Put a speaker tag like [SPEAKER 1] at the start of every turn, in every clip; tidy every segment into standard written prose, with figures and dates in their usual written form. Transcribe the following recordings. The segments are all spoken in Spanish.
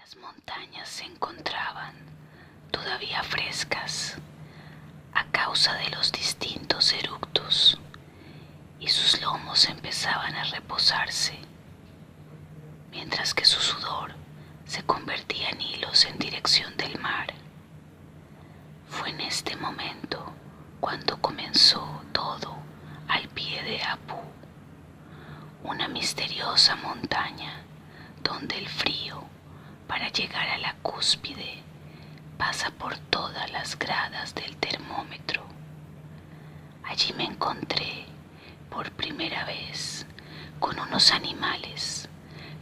[SPEAKER 1] Las montañas se encontraban todavía frescas a causa de los distintos eructos y sus lomos empezaban a reposarse, mientras que su sudor se convertía en hilos en dirección del mar. Fue en este momento cuando comenzó todo al pie de Apu, una misteriosa montaña donde el frío, para llegar a la cúspide, pasa por todas las gradas del termómetro. Allí me encontré por primera vez con unos animales,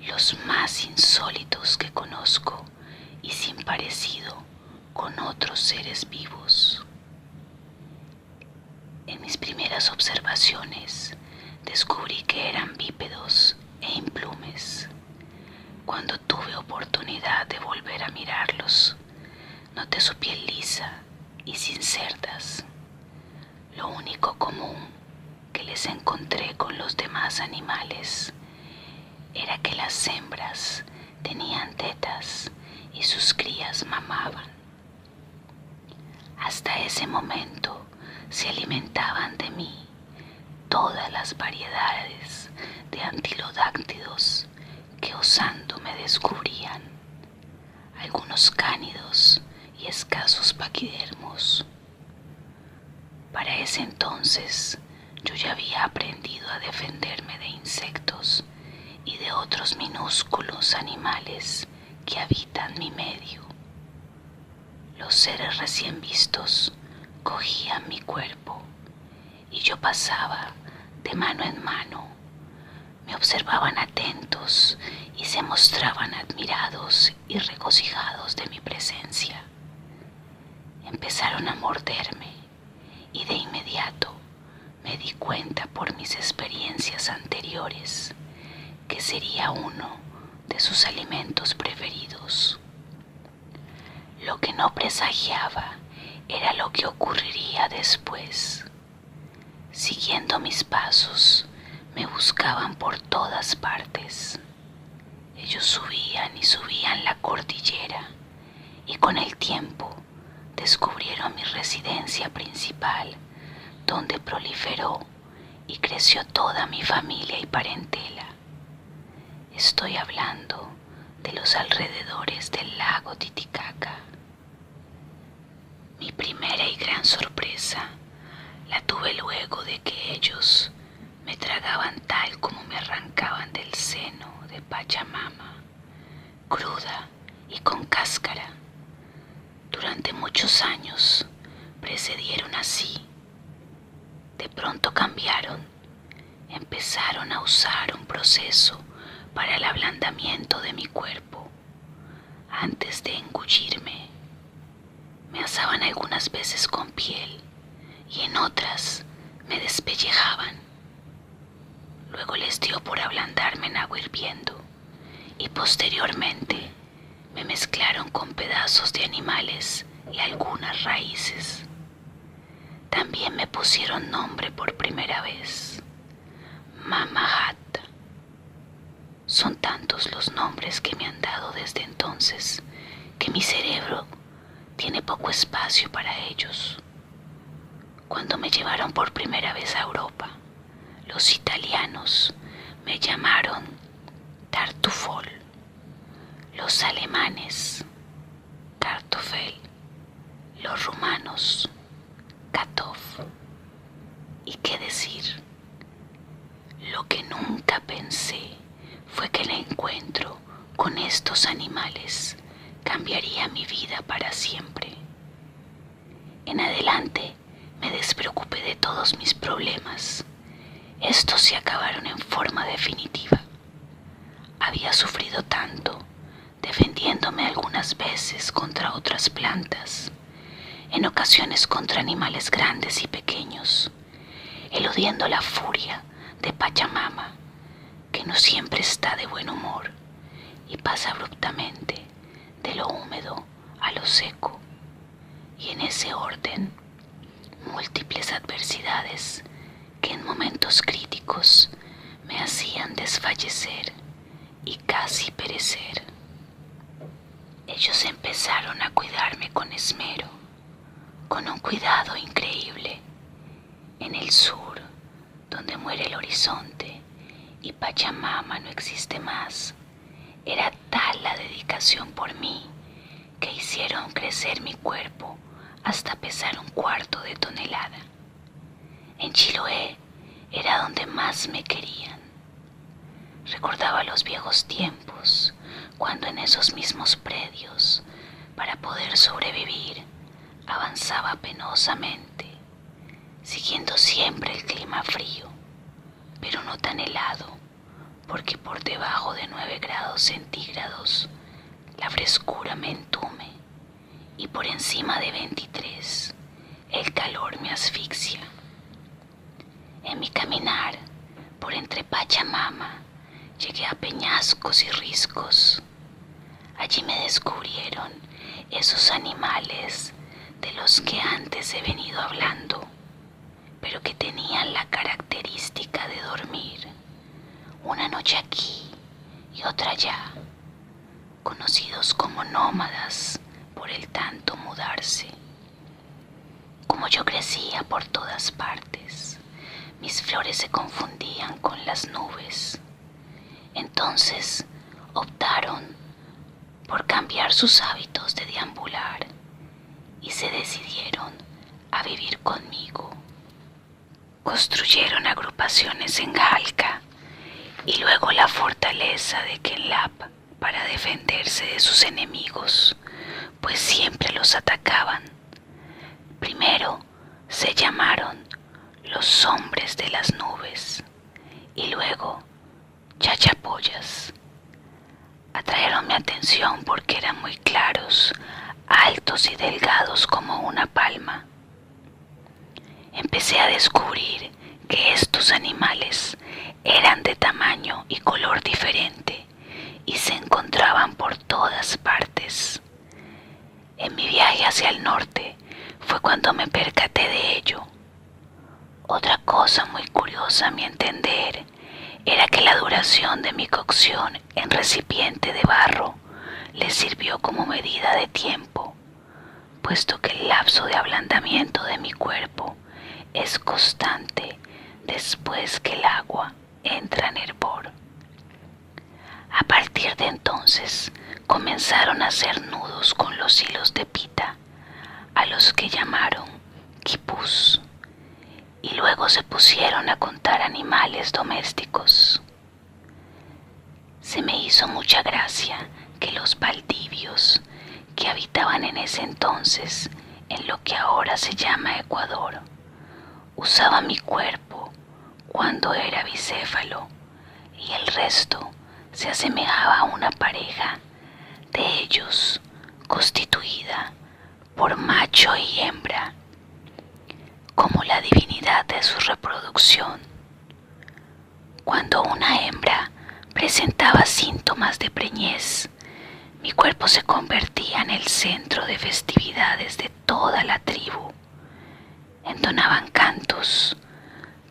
[SPEAKER 1] los más insólitos que conozco y sin parecido con otros seres vivos. En mis primeras observaciones descubrí que eran bípedos e implumes. Cuando tuve oportunidad de volver a mirarlos, noté su piel lisa y sin cerdas. Lo único común que les encontré con los demás animales era que las hembras tenían tetas y sus crías mamaban. Hasta ese momento se alimentaban de mí todas las variedades de antilodáctidos que osando me descubrían, algunos cánidos y escasos paquidermos. Para ese entonces yo ya había aprendido a defenderme de insectos y de otros minúsculos animales que habitan mi medio. Los seres recién vistos cogían mi cuerpo y yo pasaba de mano en mano. Me observaban atentos y se mostraban admirados y regocijados de mi presencia. Empezaron a morderme y de inmediato me di cuenta por mis experiencias anteriores que sería uno de sus alimentos preferidos. Lo que no presagiaba era lo que ocurriría después. Siguiendo mis pasos, me buscaban por todas partes. Ellos subían y subían la cordillera y con el tiempo descubrieron mi residencia principal, donde proliferó y creció toda mi familia y parentela. Estoy hablando de los alrededores del lago Titicaca. Mi primera y gran sorpresa la tuve luego de que ellos me tragaban tal como me arrancaban del seno de Pachamama, cruda y con cáscara. Durante muchos años precedieron así. De pronto cambiaron, empezaron a usar un proceso para el ablandamiento de mi cuerpo. Antes de engullirme, me asaban algunas veces con piel y en otras me despellejaban. Luego les dio por ablandarme en agua hirviendo y posteriormente me mezclaron con pedazos de animales y algunas raíces. También me pusieron nombre por primera vez, Mamahat. Son tantos los nombres que me han dado desde entonces que mi cerebro tiene poco espacio para ellos. Cuando me llevaron por primera vez a Europa, los italianos me llamaron Tartufol, los alemanes Kartoffel, los rumanos Katov. ¿Y qué decir? Lo que nunca pensé fue que el encuentro con estos animales cambiaría mi vida para siempre. En adelante me despreocupé de todos mis problemas. Estos se acabaron en forma definitiva. Había sufrido tanto, defendiéndome algunas veces contra otras plantas, en ocasiones contra animales grandes y pequeños, eludiendo la furia de Pachamama, que no siempre está de buen humor y pasa abruptamente de lo húmedo a lo seco, y en ese orden múltiples adversidades que en momentos críticos me hacían desfallecer y casi perecer. Ellos empezaron a cuidarme con esmero, con un cuidado increíble. En el sur, donde muere el horizonte y Pachamama no existe más, era tal la dedicación por mí que hicieron crecer mi cuerpo hasta pesar 1/4 de tonelada. En Chiloé era donde más me querían. Recordaba los viejos tiempos, cuando en esos mismos predios, para poder sobrevivir, avanzaba penosamente, siguiendo siempre el clima frío, pero no tan helado, porque por debajo de 9 grados centígrados la frescura me entume y por encima de 23 el calor me asfixia. En mi caminar por entre Pachamama llegué a peñascos y riscos. Allí me descubrieron esos animales de los que antes he venido hablando, pero que tenían la característica de dormir una noche aquí y otra allá, conocidos como nómadas por el tanto mudarse. Como yo crecía por todas partes, mis flores se confundían con las nubes. Entonces optaron por cambiar sus hábitos de deambular y se decidieron a vivir conmigo. Construyeron agrupaciones en Jalca y luego la fortaleza de Kenlap para defenderse de sus enemigos, pues siempre los atacaban. Primero se llamaron los hombres de las nubes y luego Chachapoyas. Atrajeron mi atención porque eran muy claros, altos y delgados como una palma. Empecé a descubrir que estos animales eran de tamaño y color diferente y se encontraban por todas partes. En mi viaje hacia el norte fue cuando me percaté de ello. Otra cosa muy curiosa a mi entender era que la duración de mi cocción en recipiente de barro les sirvió como medida de tiempo, puesto que el lapso de ablandamiento de mi cuerpo es constante después que el agua entra en hervor. A partir de entonces comenzaron a hacer nudos con los hilos de pita, a los que llamaron quipús, y luego se pusieron a contar animales domésticos. Se me hizo mucha gracia que los valdivios, que habitaban en ese entonces en lo que ahora se llama Ecuador, usaban mi cuerpo cuando era bicéfalo y el resto se asemejaba a una pareja de ellos constituida por macho y hembra, como la divinidad de su reproducción. Cuando una hembra presentaba síntomas de preñez, mi cuerpo se convertía en el centro de festividades de toda la tribu. Entonaban cantos,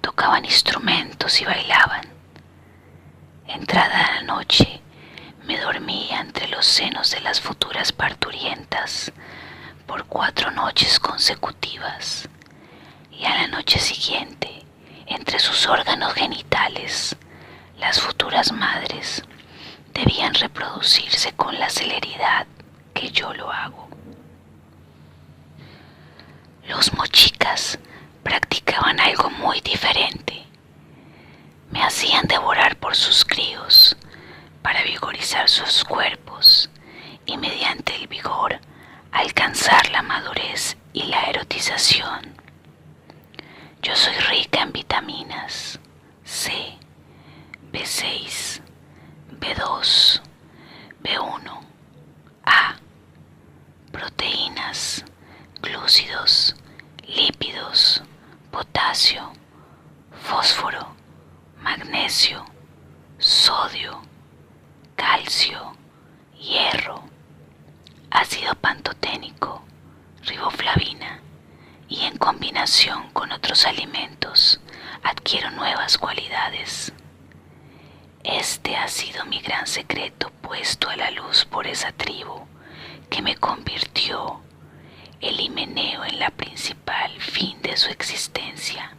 [SPEAKER 1] tocaban instrumentos y bailaban. Entrada la noche, me dormía entre los senos de las futuras parturientas por 4 noches consecutivas, y a la noche siguiente, entre sus órganos genitales, las futuras madres debían reproducirse con la celeridad que yo lo hago. Los mochicas practicaban algo muy diferente. Me hacían devorar por sus críos para vigorizar sus cuerpos y mediante el vigor alcanzar la madurez y la erotización. Yo soy rica en vitaminas C, B6, B2, B1, A, proteínas, glúcidos, lípidos, potasio, fósforo, magnesio, sodio, calcio, hierro, ácido pantoténico, riboflavina, y en combinación con otros alimentos adquiero nuevas cualidades. Este ha sido mi gran secreto puesto a la luz por esa tribu que me convirtió el himeneo en la principal fin de su existencia.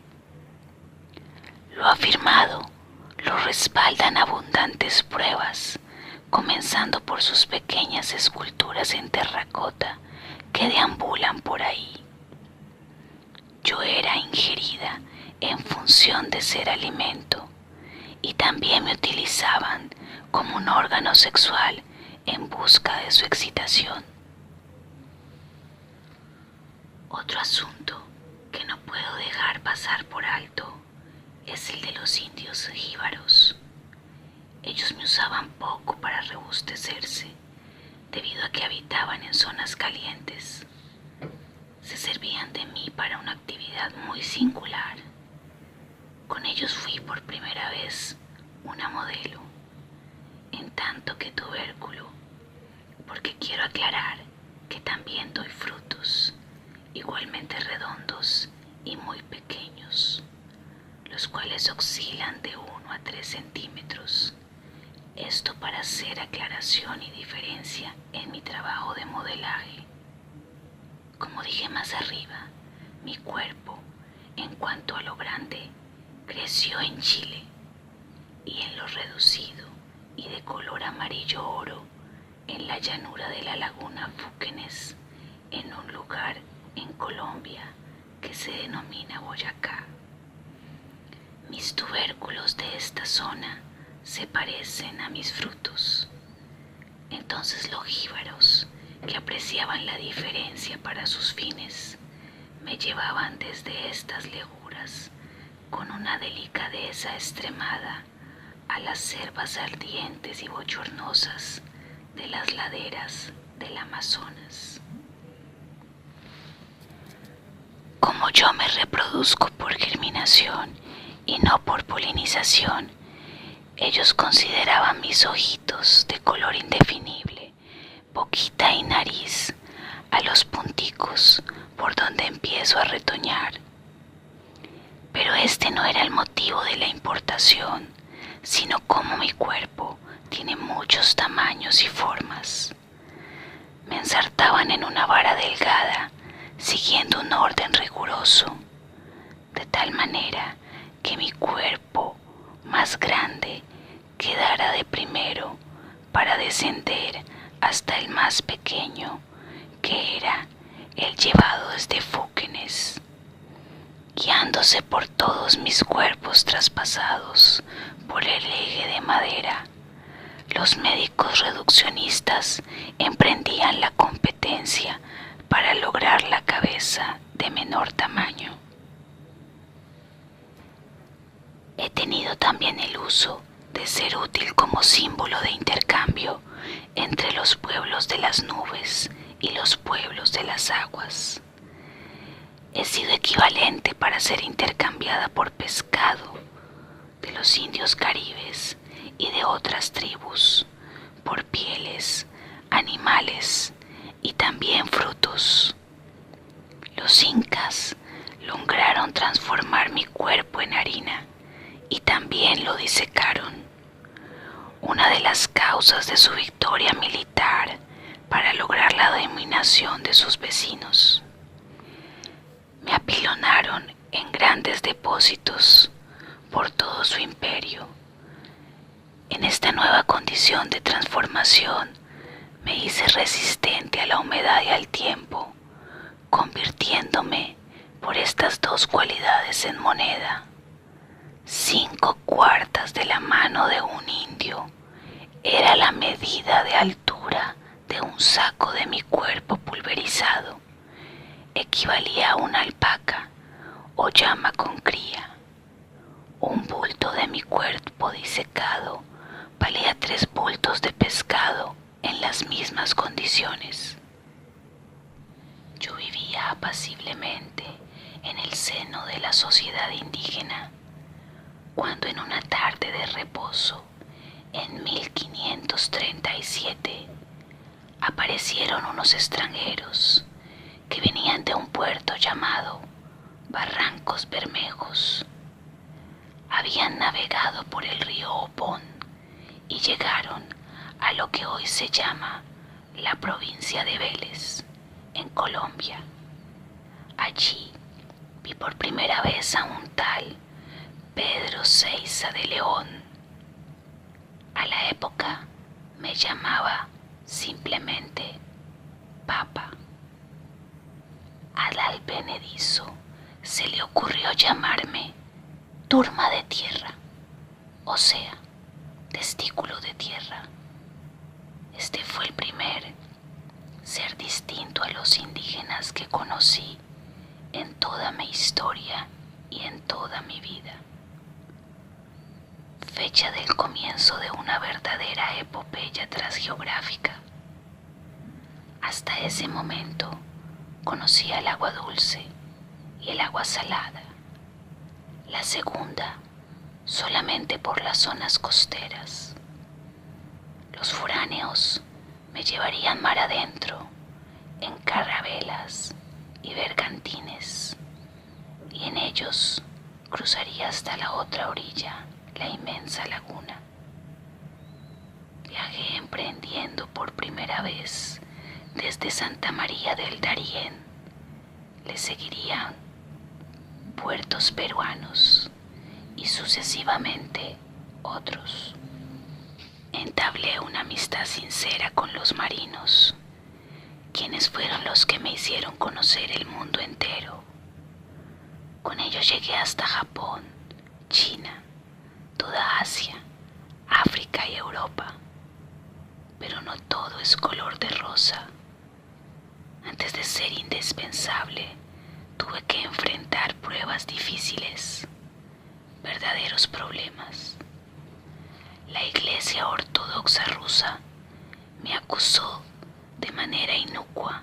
[SPEAKER 1] Lo afirmado lo respaldan abundantes pruebas, comenzando por sus pequeñas esculturas en terracota que deambulan por ahí. Yo era ingerida en función de ser alimento y también me utilizaban como un órgano sexual en busca de su excitación. Otro asunto que no puedo dejar pasar por alto es el de los indios jíbaros. Ellos me usaban poco para rebustecerse, debido a que habitaban en zonas calientes. Se servían de mí para una actividad muy singular. Con ellos fui por primera vez una modelo, en tanto que tubérculo, porque quiero aclarar que también doy frutos, igualmente redondos y muy pequeños, los cuales oscilan de 1 a 3 centímetros. Esto para hacer aclaración y diferencia en mi trabajo de modelaje. Como dije más arriba, mi cuerpo, en cuanto a lo grande, creció en Chile, y en lo reducido y de color amarillo oro en la llanura de la laguna Fúquenes, en un lugar en Colombia que se denomina Boyacá. Mis tubérculos de esta zona se parecen a mis frutos. Entonces los jíbaros, que apreciaban la diferencia para sus fines, me llevaban desde estas leguras con una delicadeza extremada a las selvas ardientes y bochornosas de las laderas del Amazonas. Como yo me reproduzco por germinación y no por polinización, ellos consideraban mis ojitos de color indefinible, boquita y nariz, a los punticos por donde empiezo a retoñar. Pero este no era el motivo de la importación, sino cómo mi cuerpo tiene muchos tamaños y formas. Me ensartaban en una vara delgada, siguiendo un orden riguroso, de tal manera que mi cuerpo más grande quedara de primero para descender hasta el más pequeño, que era el llevado desde Fúquenes. Guiándose por todos mis cuerpos traspasados por el eje de madera, los médicos reduccionistas emprendían la competencia para lograr la cabeza de menor tamaño. He tenido también el uso de ser útil como símbolo de intercambio entre los pueblos de las nubes y los pueblos de las aguas. He sido equivalente para ser intercambiada por pescado de los indios caribes y de otras tribus, por pieles, animales y también frutos. Los incas lograron transformar mi cuerpo en harina y también lo disecaron, una de las causas de su victoria militar para lograr la dominación de sus vecinos. Me apilonaron en grandes depósitos por todo su imperio. En esta nueva condición de transformación me hice resistente a la humedad y al tiempo, convirtiéndome por estas dos cualidades en moneda. 5/4 de la mano de un indio era la medida de altura de un saco de mi cuerpo pulverizado. Equivalía a una alpaca o llama con cría. Un bulto de mi cuerpo disecado valía 3 bultos de pescado en las mismas condiciones. Yo vivía apaciblemente en el seno de la sociedad indígena, cuando en una tarde de reposo, en 1537, aparecieron unos extranjeros que venían de un puerto llamado Barrancos Bermejos. Habían navegado por el río Opón y llegaron a lo que hoy se llama la provincia de Vélez, en Colombia. Allí vi por primera vez a un tal Pedro Seiza de León. A la época me llamaba simplemente Papa. Al alpenedizo se le ocurrió llamarme turma de tierra, o sea, testículo de tierra. Este fue el primer ser distinto a los indígenas que conocí en toda mi historia y en toda mi vida. Fecha del comienzo de una verdadera epopeya transgeográfica. Hasta ese momento conocía el agua dulce y el agua salada. La segunda solamente por las zonas costeras. Los foráneos me llevarían mar adentro, en carabelas y bergantines, y en ellos cruzaría hasta la otra orilla, la inmensa laguna. Viajé emprendiendo por primera vez desde Santa María del Darién. Le seguirían puertos peruanos y sucesivamente otros. Entablé una amistad sincera con los marinos, quienes fueron los que me hicieron conocer el mundo entero. Con ellos llegué hasta Japón, China, toda Asia, África y Europa. Pero no todo es color de rosa. Antes de ser indispensable, tuve que enfrentar pruebas difíciles, verdaderos problemas. La Iglesia Ortodoxa rusa me acusó de manera inocua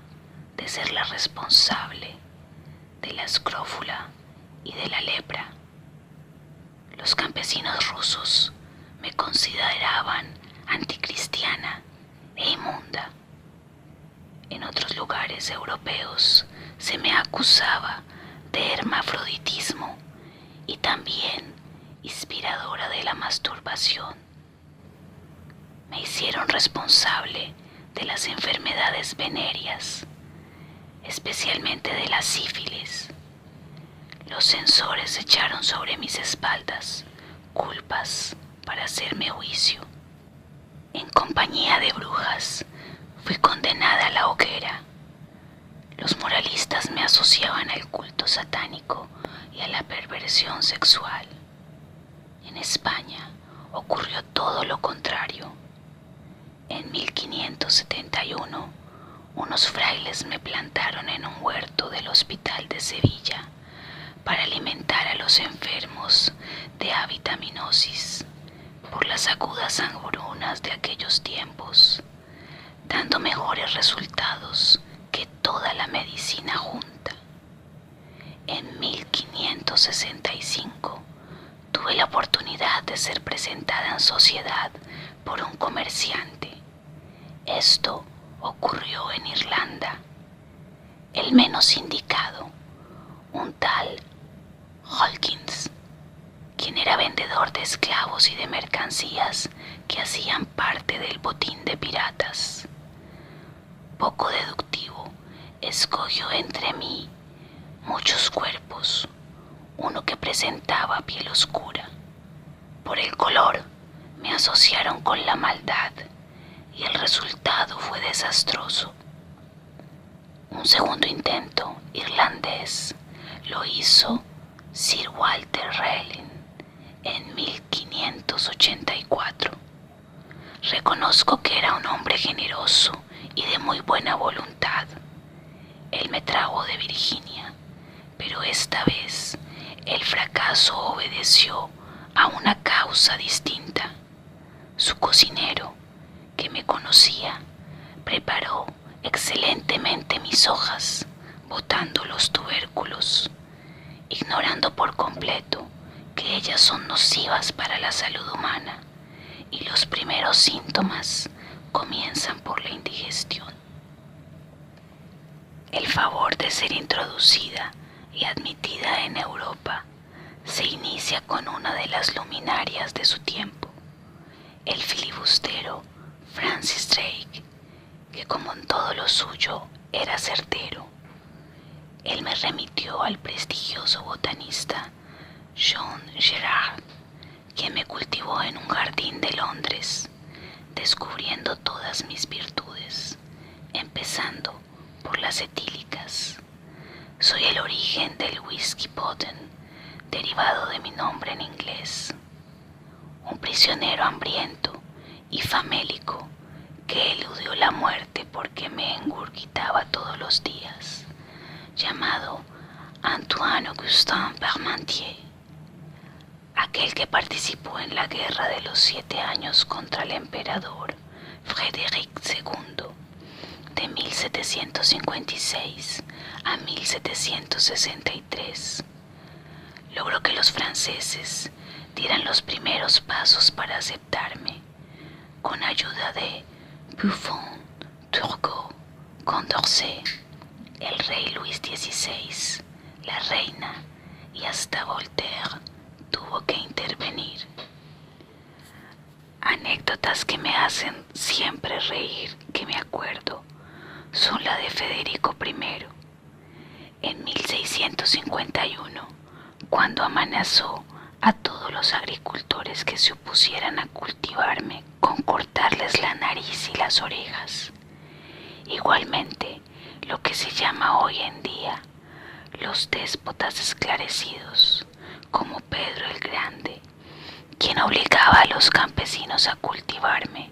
[SPEAKER 1] de ser la responsable de la escrófula y de la lepra. Los campesinos rusos me consideraban anticristiana e inmunda. En otros lugares europeos se me acusaba de hermafroditismo y también inspiradora de la masturbación. Me hicieron responsable de las enfermedades venéreas, especialmente de la sífilis. Los censores echaron sobre mis espaldas culpas para hacerme juicio. En compañía de brujas fui condenada a la hoguera. Los moralistas me asociaban al culto satánico y a la perversión sexual. En España ocurrió todo lo contrario. En 1571, unos frailes me plantaron en un huerto del Hospital de Sevilla para alimentar a los enfermos de avitaminosis por las agudas hambrunas de aquellos tiempos, dando mejores resultados que toda la medicina junta. En 1565 tuve la oportunidad de ser presentada en sociedad por un comerciante. Esto ocurrió en Irlanda. El menos indicado, un tal Hawkins, quien era vendedor de esclavos y de mercancías que hacían parte del botín de piratas. Poco deductivo, escogió entre mí muchos cuerpos, uno que presentaba piel oscura. Por el color me asociaron con la maldad y el resultado fue desastroso. Un segundo intento irlandés lo hizo Sir Walter Raleigh en 1584. Reconozco que era un hombre generoso y de muy buena voluntad. Él me trajo de Virginia, pero esta vez el fracaso obedeció a una causa distinta. Su cocinero, que me conocía, preparó excelentemente mis hojas, botando los tubérculos, ignorando por completo que ellas son nocivas para la salud humana y los primeros síntomas comienzan por la indigestión. El favor de ser introducida y admitida en Europa se inicia con una de las luminarias de su tiempo, el filibustero Francis Drake, que como en todo lo suyo era certero. Él me remitió al prestigioso botanista John Gerard, quien me cultivó en un jardín de Londres, descubriendo todas mis virtudes, empezando por las etílicas. Soy el origen del whisky Bodden, derivado de mi nombre en inglés. Un prisionero hambriento y famélico que eludió la muerte porque me engurgitaba todos los días, llamado Antoine Augustin Parmentier, aquel que participó en la guerra de los 7 años contra el emperador Frédéric II, de 1756 a 1763. Logró que los franceses dieran los primeros pasos para aceptarme, con ayuda de Buffon, Turgot, Condorcet, el rey Luis XVI, la reina y hasta Voltaire tuvo que intervenir. Anécdotas que me hacen siempre reír, que me acuerdo, son la de Federico I. En 1651, cuando amenazó a todos los agricultores que se opusieran a cultivarme con cortarles la nariz y las orejas. Igualmente, lo que se llama hoy en día los déspotas esclarecidos, como Pedro el Grande, quien obligaba a los campesinos a cultivarme,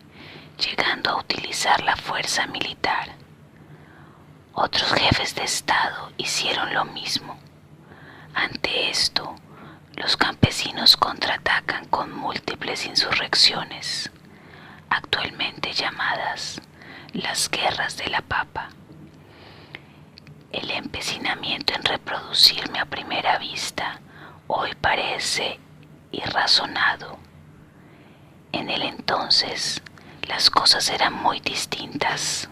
[SPEAKER 1] llegando a utilizar la fuerza militar. Otros jefes de Estado hicieron lo mismo. Ante esto, los campesinos contraatacan con múltiples insurrecciones, actualmente llamadas las guerras de la papa. El empecinamiento en reproducirme a primera vista hoy parece irrazonado. En el entonces las cosas eran muy distintas.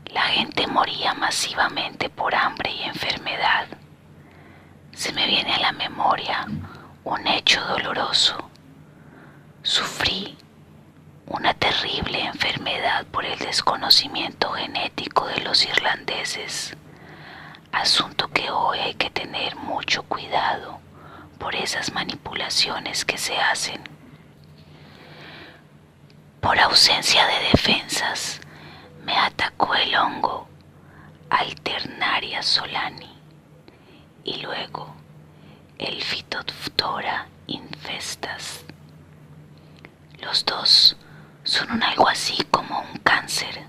[SPEAKER 1] La gente moría masivamente por hambre y enfermedad. Se me viene a la memoria un hecho doloroso. Sufrí una terrible enfermedad por el desconocimiento genético de los irlandeses, asunto que hoy hay que tener mucho cuidado por esas manipulaciones que se hacen. Por ausencia de defensas, me atacó el hongo Alternaria solani y luego el Phytophthora infestas. Los dos son algo así como un cáncer,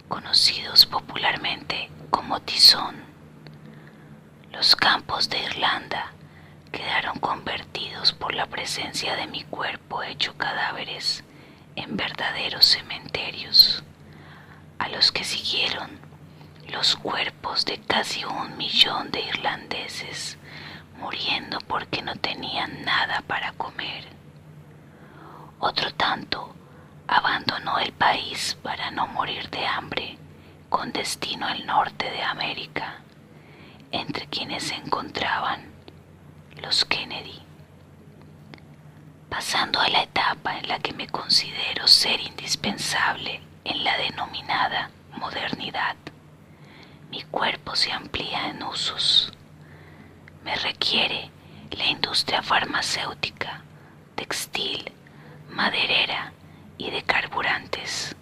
[SPEAKER 1] conocidos popularmente como tizón. Los campos de Irlanda quedaron convertidos por la presencia de mi cuerpo hecho cadáveres en verdaderos cementerios, a los que siguieron los cuerpos de casi 1 millón de irlandeses muriendo porque no tenían nada para comer. Otro tanto abandonó el país para no morir de hambre, con destino al norte de América, entre quienes se encontraban los Kennedy. Pasando a la etapa en la que me considero ser indispensable en la denominada modernidad, mi cuerpo se amplía en usos. Me requiere la industria farmacéutica, textil, maderera y de carburantes.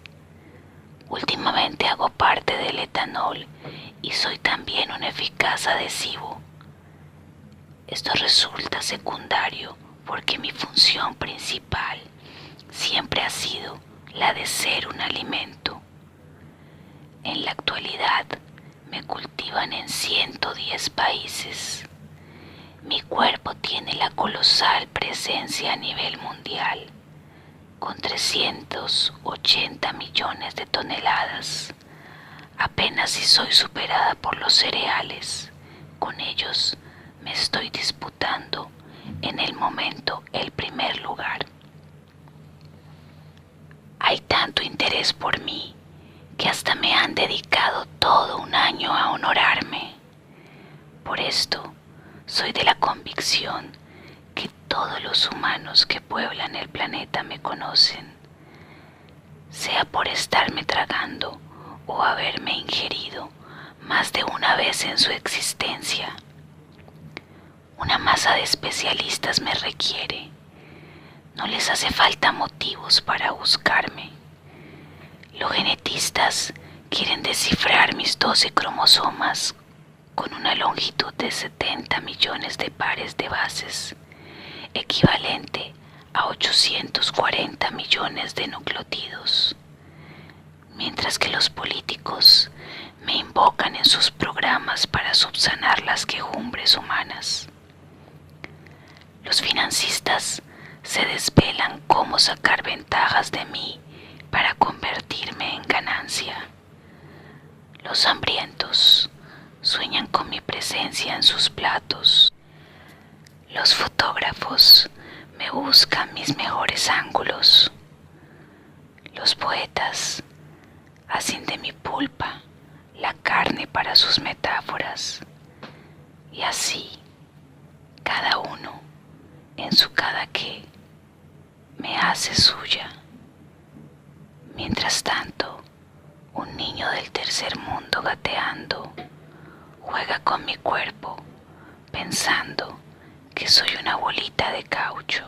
[SPEAKER 1] Últimamente hago parte del etanol y soy también un eficaz adhesivo. Esto resulta secundario porque mi función principal siempre ha sido la de ser un alimento. En la actualidad me cultivan en 110 países. Mi cuerpo tiene la colosal presencia a nivel mundial, con 380 millones de toneladas. Apenas si soy superada por los cereales. Con ellos me estoy disputando en el momento el primer lugar. Hay tanto interés por mí que hasta me han dedicado todo un año a honorarme. Por esto, soy de la convicción que todos los humanos que pueblan el planeta me conocen. sea por estarme tragando o haberme ingerido más de una vez en su existencia. Una masa de especialistas me requiere. No les hace falta motivos para buscarme. Los genetistas quieren descifrar mis 12 cromosomas con una longitud de 70 millones de pares de bases, equivalente a 840 millones de nucleótidos, mientras que los políticos me invocan en sus programas para subsanar las quejumbres humanas. Los financistas se desvelan cómo sacar ventajas de mí para convertirme en ganancia. Los hambrientos sueñan con mi presencia en sus platos. Los fotógrafos me buscan mis mejores ángulos. Los poetas hacen de mi pulpa la carne para sus metáforas. Y así, cada uno, en su cada qué, me hace suya. Mientras tanto, un niño del tercer mundo gateando juega con mi cuerpo, pensando que soy una bolita de caucho.